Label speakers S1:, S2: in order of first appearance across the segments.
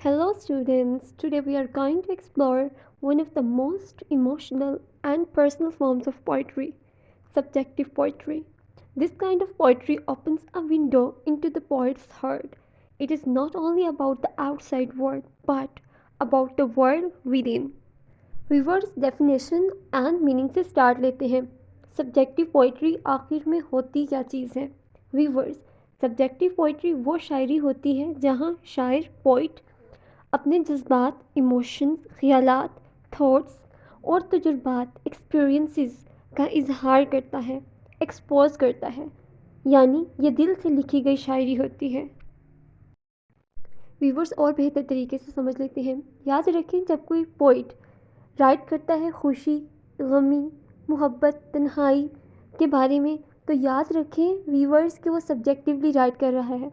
S1: Hello, students. Today we are going to explore one of the most emotional and personal forms of poetry, subjective poetry. This kind of poetry opens a window into the poet's heart. It is not only about the outside world but about the world within. Viewers definition and meaning से start लेते हैं। Subjective poetry आखिर में होती क्या चीज़ है? Viewers, subjective poetry वो शायरी होती है जहाँ शायर पोइट अपने जज्बात, इमोशंस, ख्यालात, थॉट्स और तजुर्बात, एक्सपीरियंसेस का इजहार करता है, एक्सपोज करता है। यानी ये दिल से लिखी गई शायरी होती है। व्यूवर्स और बेहतर तरीके से समझ लेते हैं। याद रखें, जब कोई पोइट राइट करता है खुशी, गमी, मोहब्बत, तन्हाई के बारे में, तो याद रखें व्यूवर्स कि वो सब्जेक्टिवली राइट कर रहा है।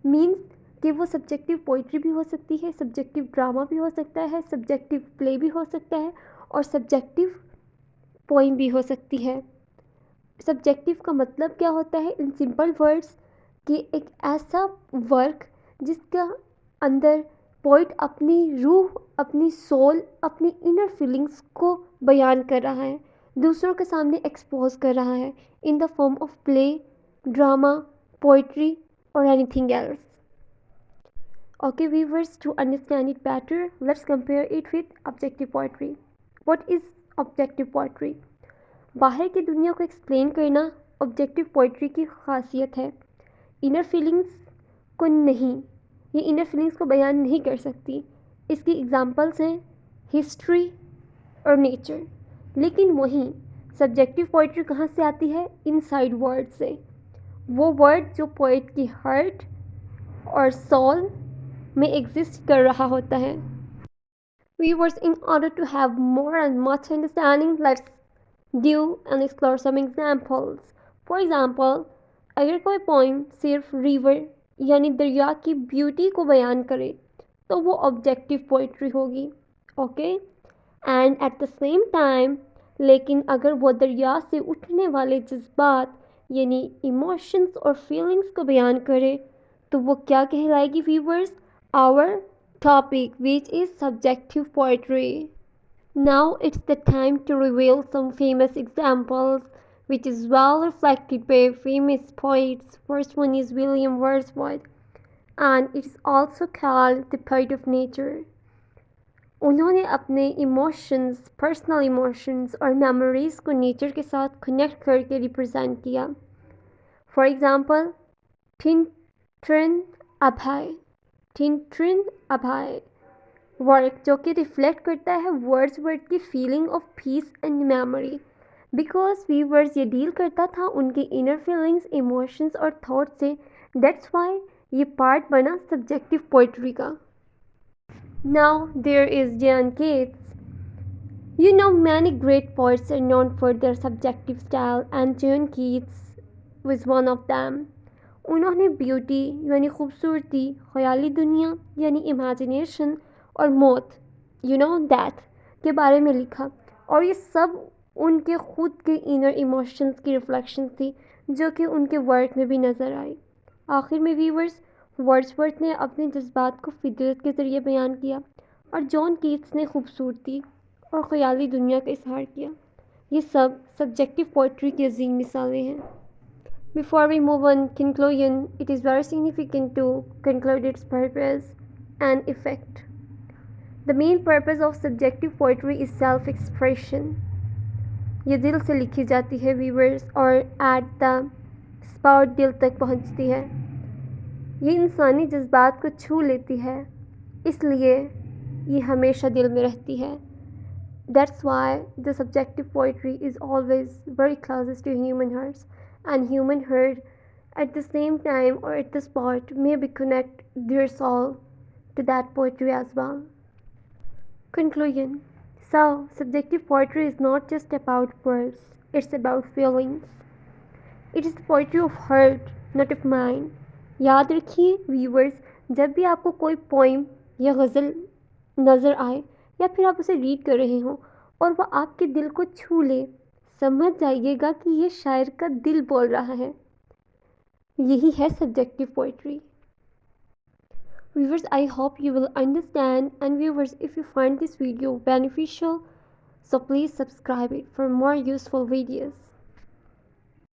S1: मीन्स कि वो सब्जेक्टिव पोइट्री भी हो सकती है, सब्जेक्टिव ड्रामा भी हो सकता है, सब्जेक्टिव प्ले भी हो सकता है और सब्जेक्टिव पोइम भी हो सकती है। सब्जेक्टिव का मतलब क्या होता है? इन सिंपल वर्ड्स कि एक ऐसा वर्क जिसका अंदर पोइट अपनी रूह, अपनी सोल, अपनी इनर फीलिंग्स को बयान कर रहा है, दूसरों के सामने एक्सपोज कर रहा है in the form of play, drama, poetry और anything else. Okay, viewers, to understand it better, let's compare it with objective poetry. What is objective poetry? बाहर की दुनिया को एक्सप्लेन करना ऑब्जेक्टिव पोइट्री की खासियत है। इनर फीलिंग्स को नहीं, ये इनर फीलिंग्स को बयान नहीं कर सकती। इसकी एग्जांपल्स हैं हिस्ट्री और नेचर। लेकिन वहीं सब्जेक्टिव पोइट्री कहाँ से आती है? इनसाइड वर्ड से। वो वर्ड जो पोइट की हार्ट और सोल में एग्जिस्ट कर रहा होता है। Viewers, in order to have more and much understanding, let's do and explore some examples. For example, अगर कोई पोइम सिर्फ रिवर यानी दरिया की ब्यूटी को बयान करे तो वो ऑब्जेक्टिव पोइट्री होगी। Okay, and at the same time, लेकिन अगर वो दरिया से उठने वाले जज्बात यानी इमोशंस और फीलिंग्स को बयान करे तो वो क्या कहलाएगी? Viewers, our topic, which is subjective poetry. Now it's the time to reveal some famous examples, which is well reflected by famous poets. First one is William Wordsworth, and it is also called the poet of nature. उन्होंने अपने emotions, personal emotions और memories को nature के साथ connect करके represent किया। For example, टिन Abbey work जो कि रिफ्लेक्ट करता है वर्ड्सवर्थ की feeling of peace and memory, because viewers ये डील करता था उनकी इनर फीलिंग्स, इमोशंस और थॉट से। दैट्स वाई ये पार्ट बना सब्जेक्टिव पोइट्री का। Now there is John Keats. You know, many great poets are known for their subjective style, and John Keats was one of them. उन्होंने beauty यानी खूबसूरती, ख्याली दुनिया यानी इमेजिनेशन और मौत डेथ के बारे में लिखा, और ये सब उनके खुद के इनर इमोशंस की रिफ्लेक्शन थी जो कि उनके वर्क में भी नज़र आई। आखिर में व्यूवर्स, वर्ड्सवर्थ ने अपने जज्बात को फितरत के ज़रिए बयान किया और जॉन कीट्स ने खूबसूरती और ख्याली दुनिया का इजहार किया। ये सब सब्जेक्टिव पोइट्री की अजीम मिसालें हैं। Before we move on conclusion, it is very significant to conclude its purpose and effect. The main purpose of subjective poetry is self-expression. ये दिल से लिखी जाती है व्यूवर्स और एट द स्पॉट दिल तक पहुंचती है। ये इंसानी जज्बात को छू लेती है, इसलिए ये हमेशा दिल में रहती है। That's why the subjective poetry is always very closest to human hearts, and human heart at the same time or at the spot maybe connect their soul to that poetry as well. Conclusion. So, subjective poetry is not just about words, it's about feelings. It is the poetry of heart, not of mind. याद रखिए viewers, जब भी आपको कोई poem या गज़ल नज़र आए या फिर आप उसे रीड कर रहे हों और वह आपके दिल को छू ले, समझ जाइएगा कि ये शायर का दिल बोल रहा है। यही है subjective poetry. Viewers, I hope you will understand, and viewers, if you find this video beneficial, so please subscribe it for more useful videos.